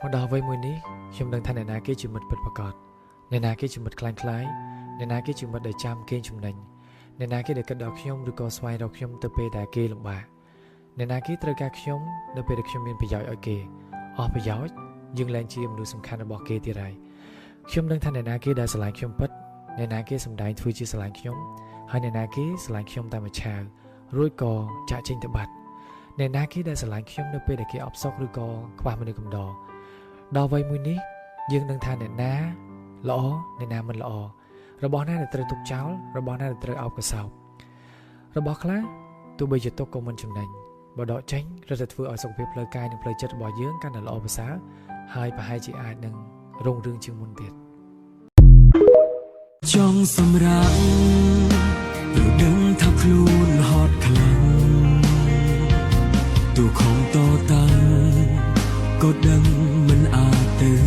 មកដល់វ័យមួយនេះខ្ញុំដឹងថាអ្នកណាគេជាមិត្តពិតប្រាកដអ្នកណាគេជាមិត្តខ្លាំងខ្លាយអ្នកណាគេជាមិត្តដែលចាំគេចំណេញអ្នកណាគេដែលគិតដល់ខ្ញុំឬក៏ស្វែងរកខ្ញុំទៅពេលដែលគេលំបាកអ្នកណាគេត្រូវការខ្ញុំនៅពេលដែលខ្ញុំមានប្រយោជន៍ឲ្យគេអស់ប្រយោជន៍យើងលែងជាមនុស្សសំខាន់របស់គេទៀតហើយខ្ញុំដឹងថាអ្នកណាគេដែលស្រឡាញ់ខ្ញុំពិតអ្នកណាគេសម្ដែងធ្វើជាស្រឡាញ់ខ្ញុំហើយអ្នកណាគេស្រឡាញ់ខ្ញុំតែមួយឆាវរួចក៏ចាក់ចេញទៅបាត់អ្នកណាគេដែលស្រឡាញ់ខ្ញុំនៅពេលដែលគេអបសុខឬក៏ខ្វះមនុស្សកំដរដល់វ័យមួយនេះយើងនឹងថាអ្នកណាល្អអ្នកណាមិនល្អរបស់ណាដែលត្រូវទុកចោលរបស់ណាដែលត្រូវអោបកសោបរបស់ខ្លះទោះបីជាទុកក៏មិនចំណេញបើដកចេញរឹតតែធ្វើឲ្យសុខភាពផ្លូវកាយនិងផ្លូវចិត្តរបស់យើងកាន់តែល្អប្រសើរហើយប្រហែលជាអាចនឹងរុងរឿងជាងមុនទៀតចង់សម្រាប់ព្រោះដឹងថាខ្លួនហត់ខ្លាំងទូខំតតាំងក៏ដឹងមិនអាចទៅ